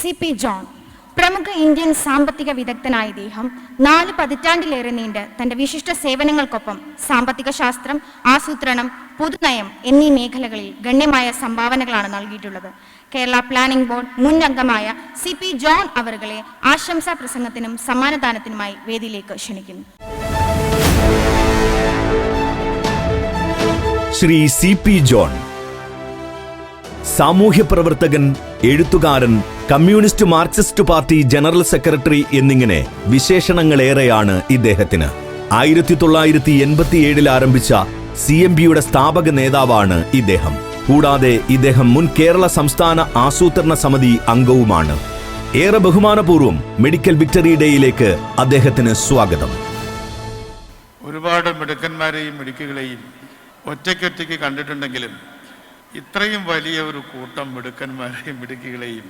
CP. John. പ്രമുഖ Indian സാമ്പത്തിക വിദഗ്ധനായ ഇദ്ദേഹം 4 പതിറ്റാണ്ടിലേറെ നീണ്ട് തന്റെ വിശിഷ്ട സേവനങ്ങൾക്കൊപ്പം സാമ്പത്തിക ശാസ്ത്രം, ആസൂത്രണം, പൊതുനയം എന്നീ മേഖലകളിൽ ഗണ്യമായ സംഭാവനകളാണ് നൽകിയിട്ടുള്ളത്. കേരള പ്ലാനിംഗ് ബോർഡ് മുൻ അംഗമായ സി.പി. ജോൺ അവറുകളെ ആശംസാ പ്രസംഗത്തിനും സമ്മാനദാനത്തിനുമായി വേദിയിലേക്ക് ക്ഷണിക്കുന്നു. ശ്രീ സി.പി. ജോൺ സാമൂഹ്യ പ്രവർത്തകൻ, എഴുത്തുകാരൻ, communist Marxist party general secretary എന്നിങ്ങനെ വിശേഷണങ്ങളേറെയാണ് ഇദ്ദേഹത്തിന്. 1987 ആരംഭിച്ച CMB-യുടെ സ്ഥാപക നേതാവാണ് ഇദ്ദേഹം. കൂടാതെ ഇദ്ദേഹം മുൻ കേരള സംസ്ഥാന ആസൂത്രണ സമിതി അംഗവുമാണ്. ഏറെ ബഹുമാനപൂർവ്വം മെഡിക്കൽ വിക്ടറി ഡേയിലേക്ക് അദ്ദേഹത്തിന് സ്വാഗതം. ഒരുപാട് മിടുക്കന്മാരെയും മിടുക്കുകളെയും ഒറ്റയ്ക്കൊറ്റയ്ക്ക് കണ്ടിട്ടുണ്ടെങ്കിലും ഇത്രയും വലിയ ഒരു കൂട്ടം മിടുക്കന്മാരെയും മിടുക്കുകളെയും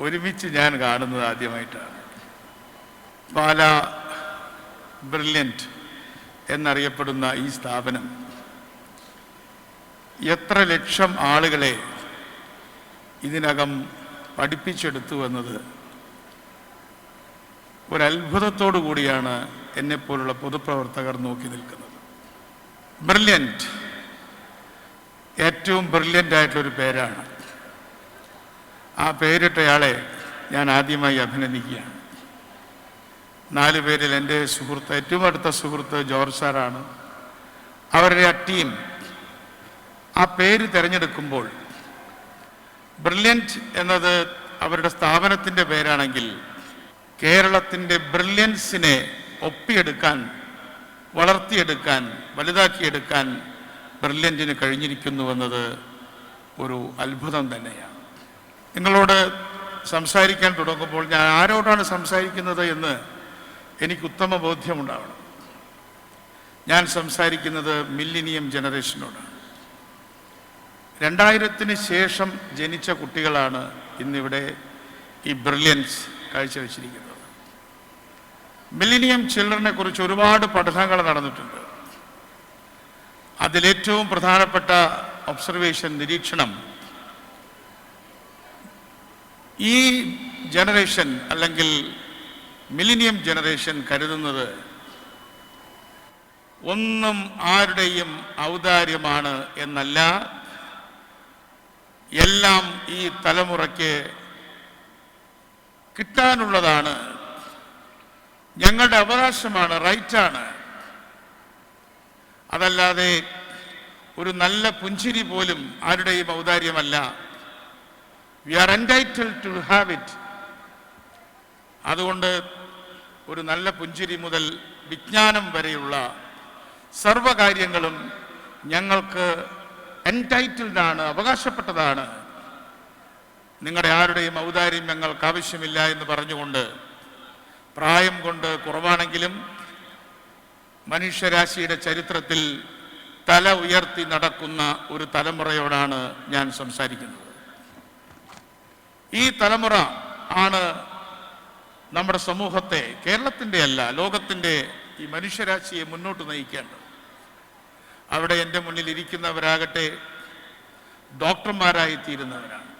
ഒരുമിച്ച് ഞാൻ കാണുന്നത് ആദ്യമായിട്ടാണ്. പാല ബ്രില്യൻറ്റ് എന്നറിയപ്പെടുന്ന ഈ സ്ഥാപനം എത്ര ലക്ഷം ആളുകളെ ഇതിനകം പഠിപ്പിച്ചെടുത്തു എന്നത് ഒരത്ഭുതത്തോടു കൂടിയാണ് എന്നെപ്പോലുള്ള പൊതുപ്രവർത്തകർ നോക്കി നിൽക്കുന്നത്. ബ്രില്യൻറ്റ് ഏറ്റവും ബ്രില്യൻ്റ് ആയിട്ടുള്ളൊരു പേരാണ്. ആ പേരിട്ടയാളെ ഞാൻ ആദ്യമായി അഭിനന്ദിക്കുകയാണ്. 4 പേരിൽ എൻ്റെ സുഹൃത്ത്, ഏറ്റവും അടുത്ത സുഹൃത്ത് ജോർജ് സാറാണ്. അവരുടെ ആ ടീം ആ പേര് തിരഞ്ഞെടുക്കുമ്പോൾ ബ്രില്യൻറ്റ് എന്നത് അവരുടെ സ്ഥാപനത്തിൻ്റെ പേരാണെങ്കിൽ കേരളത്തിൻ്റെ ബ്രില്യൻസിനെ ഒപ്പിയെടുക്കാൻ, വളർത്തിയെടുക്കാൻ, വലുതാക്കിയെടുക്കാൻ ബ്രില്യൻറ്റിന് കഴിഞ്ഞിരിക്കുന്നുവെന്നത് ഒരു അത്ഭുതം തന്നെയാണ്. നിങ്ങളോട് സംസാരിക്കാൻ തുടങ്ങുമ്പോൾ ഞാൻ ആരോടാണ് സംസാരിക്കുന്നത് എന്ന് എനിക്ക് ഉത്തമ ബോധ്യമുണ്ടാവണം. ഞാൻ സംസാരിക്കുന്നത് മില്ലിനിയം ജനറേഷനോടാണ്. 2000-ന് ശേഷം ജനിച്ച കുട്ടികളാണ് ഇന്നിവിടെ ഈ ബ്രില്യൻസ് കാഴ്ചവെച്ചിരിക്കുന്നത്. മില്ലിനിയം ചിൽഡ്രനെ കുറിച്ച് ഒരുപാട് പഠനങ്ങൾ നടന്നിട്ടുണ്ട്. അതിലേറ്റവും പ്രധാനപ്പെട്ട ഒബ്സർവേഷൻ, നിരീക്ഷണം, ഈ ജനറേഷൻ അല്ലെങ്കിൽ മില്ലിനിയം ജനറേഷൻ കരുതുന്നത് ഒന്നും ആരുടെയും ഔദാര്യമാണ് എന്നല്ല, എല്ലാം ഈ തലമുറയ്ക്ക് കിട്ടാനുള്ളതാണ്, ഞങ്ങളുടെ അവകാശമാണ്, റൈറ്റാണ്. അതല്ലാതെ ഒരു നല്ല പുഞ്ചിരി പോലും ആരുടെയും ഔദാര്യമല്ല. We are entitled to have it. അതുകൊണ്ട് ഒരു നല്ല പുഞ്ചിരി മുതൽ വിജ്ഞാനം വരെയുള്ള സർവകാര്യങ്ങളും ഞങ്ങൾക്ക് എൻറ്റൈറ്റിൽഡ് ആണ്, അവകാശപ്പെട്ടതാണ്. നിങ്ങളുടെ ആരുടെയും ഔദാര്യം ഞങ്ങൾക്ക് ആവശ്യമില്ല എന്ന് പറഞ്ഞുകൊണ്ട് പ്രായം കൊണ്ട് കുറവാണെങ്കിലും മനുഷ്യരാശിയുടെ ചരിത്രത്തിൽ തല ഉയർത്തി നടക്കുന്ന ഒരു തലമുറയോടാണ് ഞാൻ സംസാരിക്കുന്നത്. ഈ തലമുറ ആണ് നമ്മുടെ സമൂഹത്തെ, കേരളത്തിൻ്റെ അല്ല ലോകത്തിൻ്റെ ഈ മനുഷ്യരാശിയെ മുന്നോട്ട് നയിക്കേണ്ടത്. അവിടെ എൻ്റെ മുന്നിൽ ഇരിക്കുന്നവരാകട്ടെ ഡോക്ടർമാരായി തീരുന്നവരാണ്.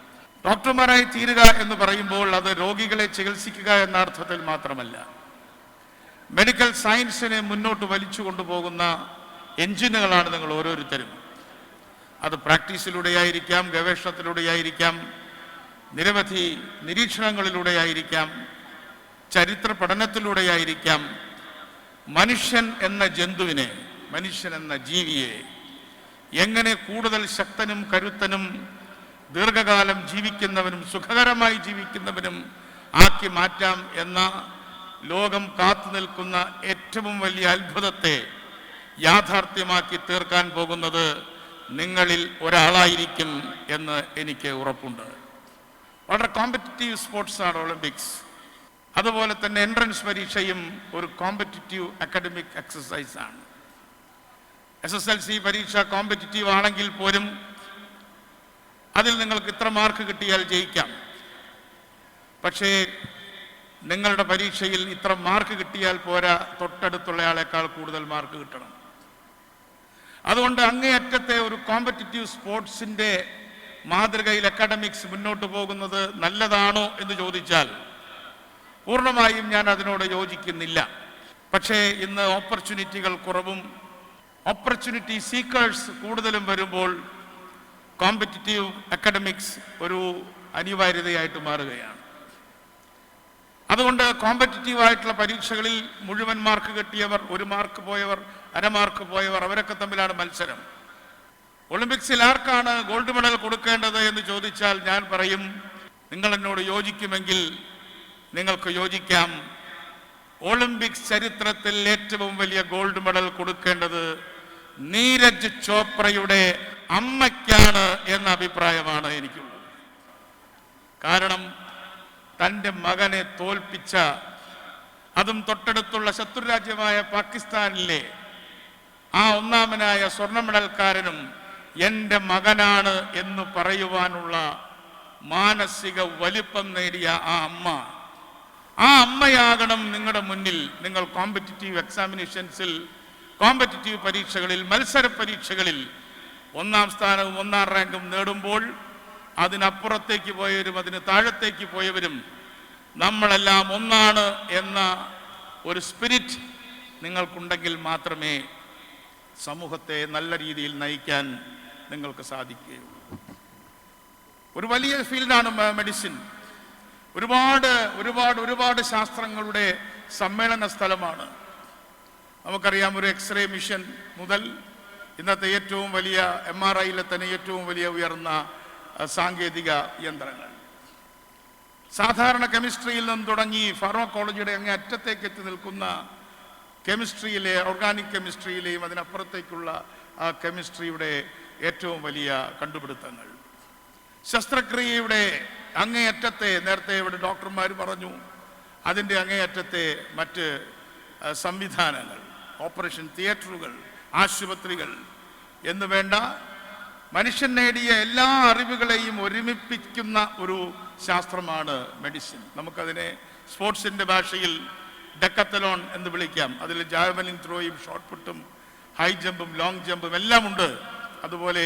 ഡോക്ടർമാരായി തീരുക എന്ന് പറയുമ്പോൾ അത് രോഗികളെ ചികിത്സിക്കുക എന്ന അർത്ഥത്തിൽ മാത്രമല്ല, മെഡിക്കൽ സയൻസിനെ മുന്നോട്ട് വലിച്ചു കൊണ്ടുപോകുന്ന എഞ്ചിനുകളാണ് നിങ്ങൾ ഓരോരുത്തരും. അത് പ്രാക്ടീസിലൂടെയായിരിക്കാം, ഗവേഷണത്തിലൂടെയായിരിക്കാം, നിരവധി നിരീക്ഷണങ്ങളിലൂടെയായിരിക്കാം, ചരിത്ര പഠനത്തിലൂടെയായിരിക്കാം. മനുഷ്യൻ എന്ന ജന്തുവിനെ, മനുഷ്യൻ എന്ന ജീവിയെ എങ്ങനെ കൂടുതൽ ശക്തനും കരുത്തനും ദീർഘകാലം ജീവിക്കുന്നവനും സുഖകരമായി ജീവിക്കുന്നവനും ആക്കി മാറ്റാം എന്ന ലോകം കാത്തു നിൽക്കുന്ന ഏറ്റവും വലിയ അത്ഭുതത്തെ യാഥാർത്ഥ്യമാക്കി തീർക്കാൻ പോകുന്നത് നിങ്ങളിൽ ഒരാളായിരിക്കും എന്ന് എനിക്ക് ഉറപ്പുണ്ട്. വളരെ കോമ്പറ്റിറ്റീവ് സ്പോർട്സാണ് ഒളിമ്പിക്സ്. അതുപോലെ തന്നെ എൻട്രൻസ് പരീക്ഷയും ഒരു കോമ്പറ്റിറ്റീവ് അക്കാഡമിക് എക്സസൈസാണ്. SSLC പരീക്ഷ കോമ്പറ്റിറ്റീവ് ആണെങ്കിൽ പോലും അതിൽ നിങ്ങൾക്ക് ഇത്ര മാർക്ക് കിട്ടിയാൽ ജയിക്കാം. പക്ഷേ നിങ്ങളുടെ പരീക്ഷയിൽ ഇത്ര മാർക്ക് കിട്ടിയാൽ പോരാ, തൊട്ടടുത്തുള്ളയാളെക്കാൾ കൂടുതൽ മാർക്ക് കിട്ടണം. അതുകൊണ്ട് അങ്ങേയറ്റത്തെ ഒരു കോമ്പറ്റിറ്റീവ് സ്പോർട്സിൻ്റെ മാതൃകയിൽ അക്കാഡമിക്സ് മുന്നോട്ട് പോകുന്നത് നല്ലതാണോ എന്ന് ചോദിച്ചാൽ പൂർണ്ണമായും ഞാൻ അതിനോട് യോജിക്കുന്നില്ല. പക്ഷേ ഇന്ന് ഓപ്പർച്യൂണിറ്റികൾ കുറവും ഓപ്പർച്യൂണിറ്റി സീക്കേഴ്സ് കൂടുതലും വരുമ്പോൾ കോമ്പറ്റിറ്റീവ് അക്കാഡമിക്സ് ഒരു അനിവാര്യതയായിട്ട് മാറുകയാണ്. അതുകൊണ്ട് കോമ്പറ്റിറ്റീവ് ആയിട്ടുള്ള പരീക്ഷകളിൽ മുഴുവൻ മാർക്ക് കിട്ടിയവർ, 1 മാർക്ക് പോയവർ, അര മാർക്ക് പോയവർ, അവരൊക്കെ തമ്മിലാണ് മത്സരം. ഒളിമ്പിക്സിൽ ആർക്കാണ് ഗോൾഡ് മെഡൽ കൊടുക്കേണ്ടത് എന്ന് ചോദിച്ചാൽ ഞാൻ പറയും, നിങ്ങൾ എന്നോട് യോജിക്കുമെങ്കിൽ നിങ്ങൾക്ക് യോജിക്കാം, ഒളിമ്പിക്സ് ചരിത്രത്തിൽ ഏറ്റവും വലിയ ഗോൾഡ് മെഡൽ കൊടുക്കേണ്ടത് നീരജ് ചോപ്രയുടെ അമ്മയ്ക്കാണ് എന്ന അഭിപ്രായമാണ് എനിക്കുള്ളത്. കാരണം തൻ്റെ മകനെ തോൽപ്പിച്ച, അതും തൊട്ടടുത്തുള്ള ശത്രുരാജ്യമായ പാകിസ്ഥാനിലെ ആ ഒന്നാമനായ സ്വർണ്ണ മെഡൽക്കാരനും എൻ്റെ മകനാണ് എന്ന് പറയുവാനുള്ള മാനസിക വലിപ്പം നേടിയ ആ അമ്മയാകണം നിങ്ങളുടെ മുന്നിൽ. നിങ്ങൾ കോമ്പറ്റിറ്റീവ് എക്സാമിനേഷൻസിൽ, കോമ്പറ്റിറ്റീവ് പരീക്ഷകളിൽ, മത്സര പരീക്ഷകളിൽ 1-ാം സ്ഥാനവും 1-ാം റാങ്കും നേടുമ്പോൾ അതിനപ്പുറത്തേക്ക് പോയവരും അതിന് താഴത്തേക്ക് പോയവരും നമ്മളെല്ലാം ഒന്നാണ് എന്ന ഒരു സ്പിരിറ്റ് നിങ്ങൾക്കുണ്ടെങ്കിൽ മാത്രമേ സമൂഹത്തെ നല്ല രീതിയിൽ നയിക്കാൻ നിങ്ങൾക്ക് സാധിക്കുകയുള്ളൂ. ഒരു വലിയ ഫീൽഡാണ് മെഡിസിൻ. ഒരുപാട് ശാസ്ത്രങ്ങളുടെ സമ്മേളന സ്ഥലമാണ്. നമുക്കറിയാം, ഒരു എക്സ്റേ മിഷൻ മുതൽ ഇന്നത്തെ ഏറ്റവും വലിയ MRIയിലെ തന്നെ ഏറ്റവും വലിയ ഉയർന്ന സാങ്കേതിക യന്ത്രങ്ങൾ, സാധാരണ കെമിസ്ട്രിയിൽ നിന്ന് തുടങ്ങി ഫാർമക്കോളജിയുടെ അങ്ങേ അറ്റത്തേക്ക് എത്തി നിൽക്കുന്ന കെമിസ്ട്രിയിലെ, ഓർഗാനിക് കെമിസ്ട്രിയിലെയും അതിനപ്പുറത്തേക്കുള്ള ആ കെമിസ്ട്രിയുടെ ഏറ്റവും വലിയ കണ്ടുപിടുത്തങ്ങൾ, ശസ്ത്രക്രിയയുടെ അങ്ങേയറ്റത്തെ, നേരത്തെ ഇവിടെ ഡോക്ടർമാർ പറഞ്ഞു, അതിൻ്റെ അങ്ങേയറ്റത്തെ മറ്റ് സംവിധാനങ്ങൾ, ഓപ്പറേഷൻ തിയേറ്ററുകൾ, ആശുപത്രികൾ എന്ന് വേണ്ട മനുഷ്യൻ നേടിയ എല്ലാ അറിവുകളെയും ഒരുമിപ്പിക്കുന്ന ഒരു ശാസ്ത്രമാണ് മെഡിസിൻ. നമുക്കതിനെ സ്പോർട്സിൻ്റെ ഭാഷയിൽ ഡെക്കത്തലോൺ എന്ന് വിളിക്കാം. അതിൽ ജാവലിൻ ത്രോയും ഷോട്ട് പുട്ടും ഹൈ ജമ്പും ലോങ് ജമ്പും എല്ലാം ഉണ്ട്. അതുപോലെ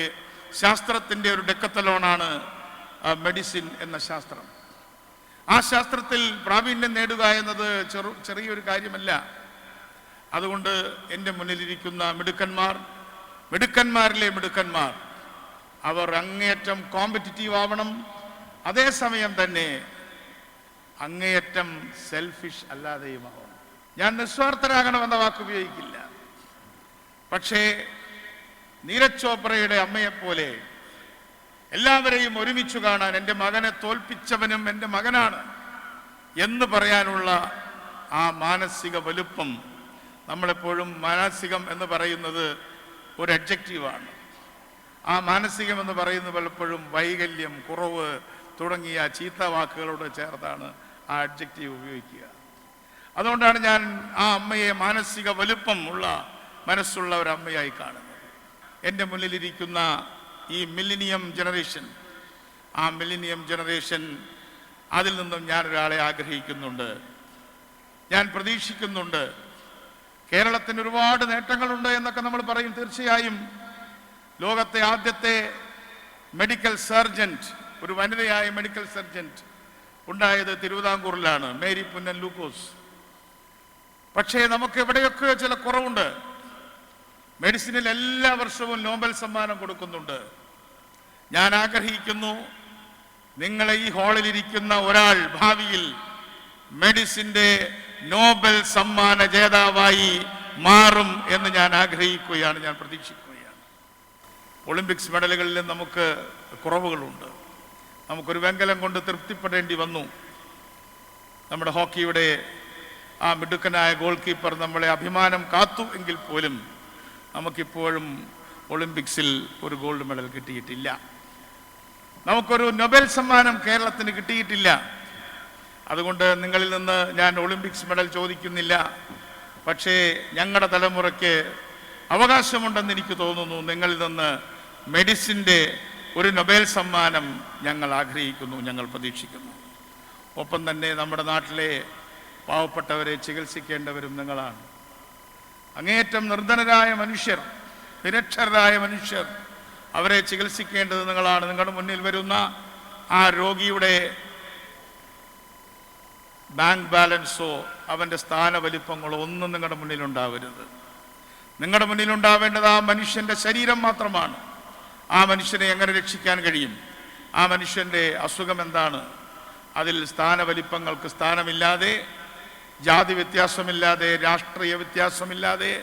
ശാസ്ത്രത്തിൻ്റെ ഒരു ഡെക്കത്തലോണാണ് മെഡിസിൻ എന്ന ശാസ്ത്രം. ആ ശാസ്ത്രത്തിൽ പ്രാവീണ്യം നേടുക എന്നത് ചെറിയൊരു കാര്യമല്ല. അതുകൊണ്ട് എൻ്റെ മുന്നിലിരിക്കുന്ന മിടുക്കന്മാരിലെ മിടുക്കന്മാർ, അവർ അങ്ങേയറ്റം കോമ്പറ്റിറ്റീവ് ആവണം. അതേസമയം തന്നെ അങ്ങേയറ്റം സെൽഫിഷ് അല്ലാതെയുമാവണം. ഞാൻ നിസ്വാർത്ഥരാകണമെന്ന വാക്ക് ഉപയോഗിക്കില്ല. പക്ഷേ നീരജ് ചോപ്രയുടെ അമ്മയെപ്പോലെ എല്ലാവരെയും ഒരുമിച്ച് കാണാൻ, എൻ്റെ മകനെ തോൽപ്പിച്ചവനും എൻ്റെ മകനാണ് എന്ന് പറയാനുള്ള ആ മാനസിക വലുപ്പം, നമ്മളെപ്പോഴും മാനസികം എന്ന് പറയുന്നത് ഒരു അഡ്ജക്റ്റീവാണ്. ആ മാനസികം എന്ന് പറയുന്നത് പലപ്പോഴും വൈകല്യം, കുറവ് തുടങ്ങിയ ചീത്ത വാക്കുകളോട് ചേർത്താണ് ആ അഡ്ജക്റ്റീവ് ഉപയോഗിക്കുക. അതുകൊണ്ടാണ് ഞാൻ ആ അമ്മയെ മാനസിക വലുപ്പം ഉള്ള മനസ്സുള്ള ഒരു അമ്മയായി കാണുന്നത്. എൻ്റെ മുന്നിലിരിക്കുന്ന ഈ മില്ലിനിയം ജനറേഷൻ, ആ മില്ലിനിയം ജനറേഷൻ, അതിൽ നിന്നും ഞാനൊരാളെ ആഗ്രഹിക്കുന്നുണ്ട്, ഞാൻ പ്രതീക്ഷിക്കുന്നുണ്ട്. കേരളത്തിന് ഒരുപാട് നേട്ടങ്ങളുണ്ട് എന്നൊക്കെ നമ്മൾ പറയും. തീർച്ചയായും ലോകത്തെ ആദ്യത്തെ മെഡിക്കൽ സർജൻറ്റ്, ഒരു വനിതയായ മെഡിക്കൽ സർജൻറ്റ് ഉണ്ടായത് തിരുവിതാംകൂറിലാണ്, മേരി പുന്നൻ ലൂക്കോസ്. പക്ഷേ നമുക്ക് എവിടെയൊക്കെ ചില കുറവുണ്ട്. മെഡിസിനിൽ എല്ലാ വർഷവും നോബൽ സമ്മാനം കൊടുക്കുന്നുണ്ട്. ഞാൻ ആഗ്രഹിക്കുന്നു, നിങ്ങളെ ഈ ഹാളിലിരിക്കുന്ന ഒരാൾ ഭാവിയിൽ മെഡിസിൻ്റെ നോബൽ സമ്മാന ജേതാവായി മാറും എന്ന് ഞാൻ ആഗ്രഹിക്കുകയാണ്, ഞാൻ പ്രതീക്ഷിക്കുകയാണ്. ഒളിമ്പിക്സ് മെഡലുകളിൽ നമുക്ക് കുറവുകളുണ്ട്. നമുക്കൊരു വെങ്കലം കൊണ്ട് തൃപ്തിപ്പെടേണ്ടി വന്നു. നമ്മുടെ ഹോക്കിയുടെ ആ മിടുക്കനായ ഗോൾ കീപ്പർ നമ്മളെ അഭിമാനം കാത്തു എങ്കിൽ പോലും നമുക്കിപ്പോഴും ഒളിമ്പിക്സിൽ ഒരു ഗോൾഡ് മെഡൽ കിട്ടിയിട്ടില്ല. നമുക്കൊരു നൊബേൽ സമ്മാനം കേരളത്തിന് കിട്ടിയിട്ടില്ല. അതുകൊണ്ട് നിങ്ങളിൽ നിന്ന് ഞാൻ ഒളിമ്പിക്സ് മെഡൽ ചോദിക്കുന്നില്ല. പക്ഷേ ഞങ്ങളുടെ തലമുറയ്ക്ക് അവകാശമുണ്ടെന്ന് എനിക്ക് തോന്നുന്നു. നിങ്ങളിൽ നിന്ന് മെഡിസിൻ്റെ ഒരു നൊബേൽ സമ്മാനം ഞങ്ങൾ ആഗ്രഹിക്കുന്നു, ഞങ്ങൾ പ്രതീക്ഷിക്കുന്നു. ഒപ്പം തന്നെ നമ്മുടെ നാട്ടിലെ പാവപ്പെട്ടവരെ ചികിത്സിക്കേണ്ടവരും നിങ്ങളാണ്. അങ്ങേയറ്റം നിർധനരായ മനുഷ്യർ, നിരക്ഷരരായ മനുഷ്യർ, അവരെ ചികിത്സിക്കേണ്ടത് നിങ്ങളാണ്. നിങ്ങളുടെ മുന്നിൽ വരുന്ന ആ രോഗിയുടെ ബാങ്ക് ബാലൻസോ അവൻ്റെ സ്ഥാന വലിപ്പങ്ങളോ ഒന്നും നിങ്ങളുടെ മുന്നിലുണ്ടാവരുത്. നിങ്ങളുടെ മുന്നിലുണ്ടാവേണ്ടത് ആ മനുഷ്യൻ്റെ ശരീരം മാത്രമാണ്. ആ മനുഷ്യനെ എങ്ങനെ രക്ഷിക്കാൻ കഴിയും, ആ മനുഷ്യൻ്റെ അസുഖം എന്താണ്, അതിൽ സ്ഥാന വലിപ്പങ്ങൾക്ക് സ്ഥാനമില്ലാതെ, ജാതി വ്യത്യാസമില്ലാതെ, രാഷ്ട്രീയ വ്യത്യാസമില്ലാതെ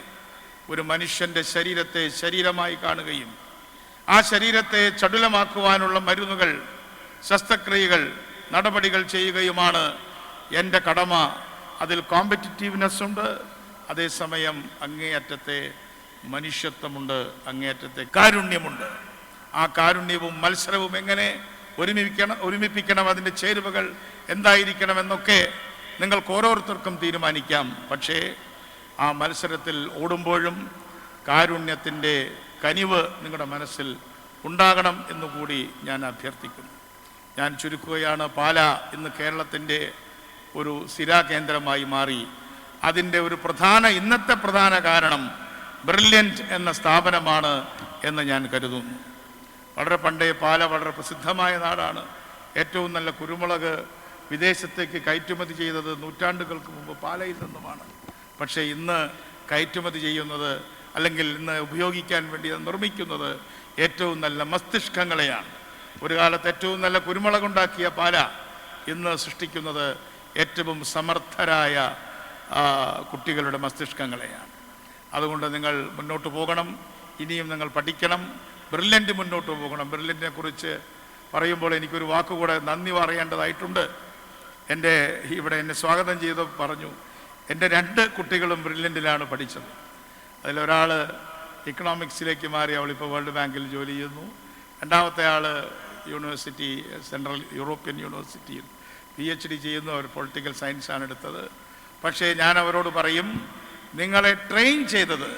ഒരു മനുഷ്യൻ്റെ ശരീരത്തെ ശരീരമായി കാണുകയും ആ ശരീരത്തെ ചടുലമാക്കുവാനുള്ള മരുന്നുകൾ, ശസ്ത്രക്രിയകൾ, നടപടികൾ ചെയ്യുകയുമാണ് എൻ്റെ കടമ. അതിൽ കോമ്പറ്റിറ്റീവ്നെസ് ഉണ്ട്, അതേസമയം അങ്ങേയറ്റത്തെ മനുഷ്യത്വമുണ്ട്, അങ്ങേയറ്റത്തെ കാരുണ്യമുണ്ട്. ആ കാരുണ്യവും മത്സരവും എങ്ങനെ ഒരുമിപ്പിക്കണം, അതിൻ്റെ ചേരുവകൾ എന്തായിരിക്കണമെന്നൊക്കെ നിങ്ങൾക്ക് ഓരോരുത്തർക്കും തീരുമാനിക്കാം. പക്ഷേ ആ മത്സരത്തിൽ ഓടുമ്പോഴും കാരുണ്യത്തിൻ്റെ കനിവ് നിങ്ങളുടെ മനസ്സിൽ ഉണ്ടാകണം എന്നുകൂടി ഞാൻ അഭ്യർത്ഥിക്കുന്നു. ഞാൻ ചുരുക്കുകയാണ്. പാല ഇന്ന് കേരളത്തിൻ്റെ ഒരു സ്ഥിരാകേന്ദ്രമായി മാറി. അതിൻ്റെ ഒരു ഇന്നത്തെ പ്രധാന കാരണം ബ്രില്യൻറ്റ് എന്ന സ്ഥാപനമാണ് എന്ന് ഞാൻ കരുതുന്നു. വളരെ പണ്ടേ പാല വളരെ പ്രസിദ്ധമായ നാടാണ്. ഏറ്റവും നല്ല കുരുമുളക് വിദേശത്തേക്ക് കയറ്റുമതി ചെയ്തത് നൂറ്റാണ്ടുകൾക്ക് മുമ്പ് പാലയിൽ നിന്നുമാണ്. പക്ഷേ ഇന്ന് കയറ്റുമതി ചെയ്യുന്നത്, അല്ലെങ്കിൽ ഇന്ന് ഉപയോഗിക്കാൻ വേണ്ടി നിർമ്മിക്കുന്നത് ഏറ്റവും നല്ല മസ്തിഷ്കങ്ങളെയാണ്. ഒരു കാലത്ത് ഏറ്റവും നല്ല കുരുമുളകുണ്ടാക്കിയ പാല ഇന്ന് സൃഷ്ടിക്കുന്നത് ഏറ്റവും സമർത്ഥരായ കുട്ടികളുടെ മസ്തിഷ്കങ്ങളെയാണ്. അതുകൊണ്ട് നിങ്ങൾ മുന്നോട്ട് പോകണം, ഇനിയും നിങ്ങൾ പഠിക്കണം, ബ്രില്യൻ്റ് മുന്നോട്ട് പോകണം. ബ്രില്യൻറ്റിനെ കുറിച്ച് പറയുമ്പോൾ എനിക്കൊരു വാക്കുകൂടെ നന്ദി പറയേണ്ടതായിട്ടുണ്ട്. എന്നെ സ്വാഗതം ചെയ്ത് പറഞ്ഞു, എൻ്റെ 2 കുട്ടികളും ബ്രില്യൻറ്റിലാണ് പഠിച്ചത്. അതിലൊരാൾ ഇക്കണോമിക്സിലേക്ക് മാറി, അവളിപ്പോൾ വേൾഡ് ബാങ്കിൽ ജോലി ചെയ്യുന്നു. രണ്ടാമത്തെ ആൾ യൂണിവേഴ്സിറ്റി, സെൻട്രൽ യൂറോപ്യൻ യൂണിവേഴ്സിറ്റിയിൽ PhD ചെയ്യുന്നു. അവർ പൊളിറ്റിക്കൽ സയൻസാണ് എടുത്തത്. പക്ഷേ ഞാൻ അവരോട് പറയും, നിങ്ങളെ ട്രെയിൻ ചെയ്തത്,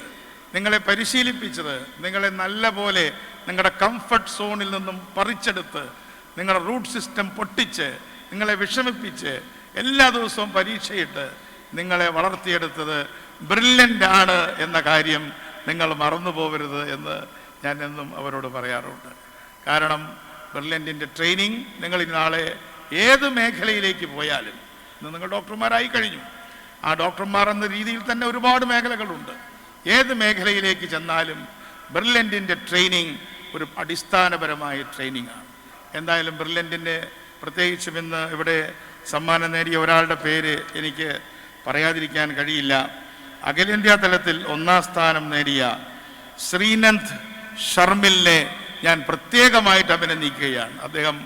നിങ്ങളെ പരിശീലിപ്പിച്ചത്, നിങ്ങളെ നല്ല പോലെ നിങ്ങളുടെ കംഫർട്ട് സോണിൽ നിന്നും പറിച്ചെടുത്ത്, നിങ്ങളുടെ റൂട്ട് സിസ്റ്റം പൊട്ടിച്ച്, നിങ്ങളെ വിഷമിപ്പിച്ച്, എല്ലാ ദിവസവും പരീക്ഷയിട്ട് നിങ്ങളെ വളർത്തിയെടുത്തത് ബ്രില്യൻ്റ് ആണ് എന്ന കാര്യം നിങ്ങൾ മറന്നു പോകരുത് എന്ന് ഞാൻ എന്നും അവരോട് പറയാറുണ്ട്. കാരണം ബ്രില്യൻറ്റിൻ്റെ ട്രെയിനിങ്, നിങ്ങൾ നാളെ ഏത് മേഖലയിലേക്ക് പോയാലും, ഇന്ന് നിങ്ങൾ ഡോക്ടർമാരായി കഴിഞ്ഞു, ആ ഡോക്ടർമാർ എന്ന രീതിയിൽ തന്നെ ഒരുപാട് മേഖലകളുണ്ട്. ഏത് മേഖലയിലേക്ക് ചെന്നാലും ബ്രില്യൻറ്റിൻ്റെ ട്രെയിനിങ് ഒരു അടിസ്ഥാനപരമായ ട്രെയിനിങ്ങാണ്. എന്തായാലും ബ്രില്യൻറ്റിൻ്റെ പ്രത്യേകിച്ചും ഇന്ന് ഇവിടെ സമ്മാനം നേടിയ ഒരാളുടെ പേര് എനിക്ക് പറയാതിരിക്കാൻ കഴിയില്ല. അഖിലേന്ത്യാ തലത്തിൽ 1ാം സ്ഥാനം നേടിയ ശ്രീനന്ദ് ഷർമിലിനെ ഞാൻ പ്രത്യേകമായിട്ട് അഭിനന്ദിക്കുകയാണ്. അദ്ദേഹം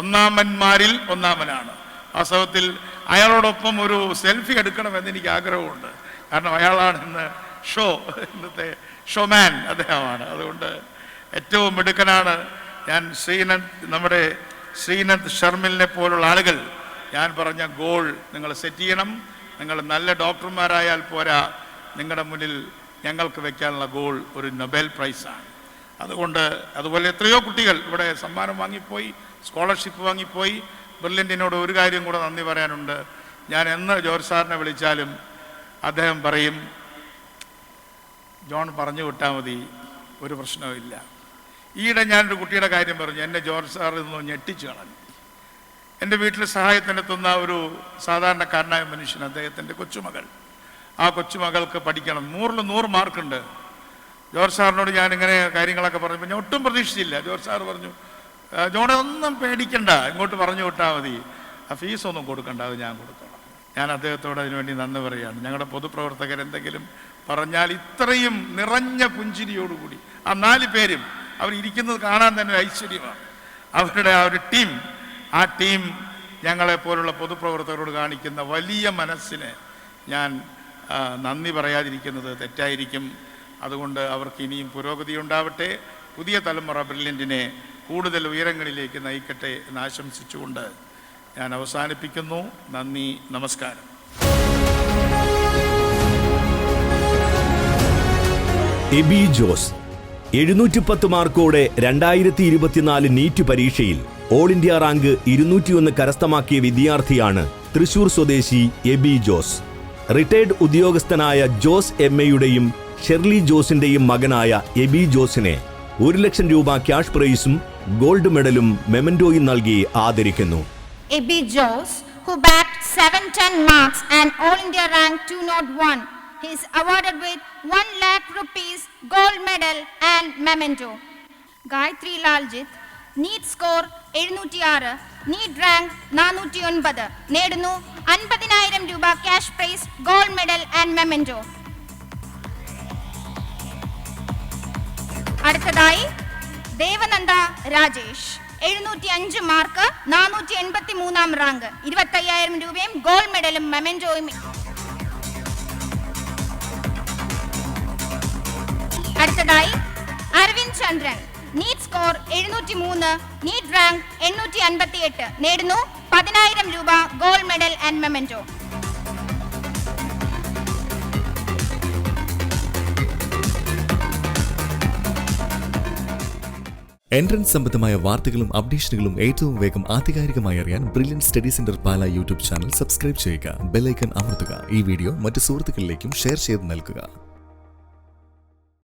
1ാമന്മാരിൽ 1ാമനാണ്. വാസ്തവത്തിൽ അയാളോടൊപ്പം ഒരു സെൽഫി എടുക്കണമെന്ന് എനിക്ക് ആഗ്രഹമുണ്ട്. കാരണം അയാളാണ് ഇന്നത്തെ ഷോമാൻ അദ്ദേഹമാണ്. അതുകൊണ്ട് ഏറ്റവും മിടുക്കനാണ്. ഞാൻ നമ്മുടെ ശ്രീനന്ദ് ഷർമിലിനെ പോലുള്ള ആളുകൾ, ഞാൻ പറഞ്ഞ ഗോൾ നിങ്ങൾ സെറ്റ് ചെയ്യണം. നിങ്ങൾ നല്ല ഡോക്ടർമാരായാൽ പോരാ, നിങ്ങളുടെ മുന്നിൽ ഞങ്ങൾക്ക് വയ്ക്കാനുള്ള ഗോൾ ഒരു നൊബേൽ പ്രൈസാണ്. അതുപോലെ എത്രയോ കുട്ടികൾ ഇവിടെ സമ്മാനം വാങ്ങിപ്പോയി, സ്കോളർഷിപ്പ് വാങ്ങിപ്പോയി. ബ്രില്യൻറ്റിനോട് ഒരു കാര്യം കൂടെ നന്ദി പറയാനുണ്ട്. ഞാൻ എന്ന് ജോർജ് സാറിനെ വിളിച്ചാലും അദ്ദേഹം പറയും, ജോൺ പറഞ്ഞു വിട്ടാൽ മതി, ഒരു പ്രശ്നവുമില്ല. ഈയിടെ ഞാനൊരു കുട്ടിയുടെ കാര്യം പറഞ്ഞു, എന്നെ ജോർജ് സാർ ഇന്ന് ഞെട്ടിച്ചു കളഞ്ഞു. എൻ്റെ വീട്ടിൽ സഹായത്തിനെത്തുന്ന ഒരു സാധാരണക്കാരനായ മനുഷ്യൻ, അദ്ദേഹത്തിൻ്റെ കൊച്ചുമകൾ. ആ കൊച്ചുമകൾക്ക് പഠിക്കണം, 100 മാർക്കുണ്ട്. ജോർജ് സാറിനോട് ഞാനിങ്ങനെ കാര്യങ്ങളൊക്കെ പറഞ്ഞപ്പോൾ ഞാൻ ഒട്ടും പ്രതീക്ഷിച്ചില്ല. ജോർജ് സാർ പറഞ്ഞു, ജോണെ ഒന്നും പേടിക്കണ്ട, ഇങ്ങോട്ട് പറഞ്ഞു വിട്ടാൽ മതി, ആ ഫീസൊന്നും കൊടുക്കണ്ട, അത് ഞാൻ കൊടുത്തോളാം. ഞാൻ അദ്ദേഹത്തോട് അതിനുവേണ്ടി നന്ദി പറയുകയാണ്. ഞങ്ങളുടെ പൊതുപ്രവർത്തകർ എന്തെങ്കിലും പറഞ്ഞാൽ ഇത്രയും നിറഞ്ഞ പുഞ്ചിരിയോടുകൂടി ആ 4 പേരും അവരിയ്ക്കുന്നത് കാണാൻ തന്നെ ഒരു ഐശ്വര്യമാണ്. അവരുടെ ആ ടീം ഞങ്ങളെപ്പോലുള്ള പൊതുപ്രവർത്തകരോട് കാണിക്കുന്ന വലിയ മനസ്സിന് ഞാൻ നന്ദി പറയാതിരിക്കുന്നത് തെറ്റായിരിക്കും. അതുകൊണ്ട് അവർക്ക് ഇനിയും പുരോഗതി ഉണ്ടാവട്ടെ. പുതിയ തലമുറ ബ്രില്യൻറ്റിനെ കൂടുതൽ ഉയരങ്ങളിലേക്ക് നയിക്കട്ടെ എന്ന് ആശംസിച്ചുകൊണ്ട് ഞാൻ അവസാനിപ്പിക്കുന്നു. നന്ദി, നമസ്കാരം. എബി ജോസ് 710 മാർക്കോടെ 2024 നീറ്റ് പരീക്ഷയിൽ ഓൾ ഇന്ത്യ റാങ്ക് 201 കരസ്ഥമാക്കിയ വിദ്യാർത്ഥിയാണ് തൃശൂർ സ്വദേശി എബി ജോസ്. റിട്ടയർഡ് ഉദ്യോഗസ്ഥനായ ജോസ് എം എയുടെയും ഷെർലി ജോസിന്റെയും മകനായ എബി ജോസിനെ 1,00,000 രൂപ ക്യാഷ് പ്രൈസും ഗോൾഡ് മെഡലും മെമന്റോയും നൽകി ആദരിക്കുന്നു. Ebi Jose, who bagged 710 marks and All India rank 201. He is awarded with 1 lakh rupees gold medal and memento. Gayatri Laljit, NEET score 706, NEET rank 409, നേടുന്നു 50,000 രൂപ cash prize, gold medal and memento. അടുത്തതായി Devananda Rajesh, 705 mark, 483 rank, 25,000 രൂപയും gold മെഡലും മെമന്റോയും. അടുത്തതായി അരവിന്ദ് ചന്ദ്രൻ, NEET score 703, NEET rank 858, നേടുന്നു 10,000 രൂപ gold medal and memento. Entrance സംബന്ധമായ വാർത്തകളും അപ്ഡേഷനുകളും ഏറ്റവും വേഗം ആധികാരികമായി അറിയാൻ ബ്രില്യൻറ്റ് സ്റ്റഡി സെന്റർ പാല യൂട്യൂബ് ചാനൽ സബ്സ്ക്രൈബ് ചെയ്യുക. ബെൽ ഐക്കൺ അമർത്തുക. ഈ വീഡിയോ മറ്റ് സുഹൃത്തുക്കളിലേക്കും ഷെയർ ചെയ്ത് നൽകുക.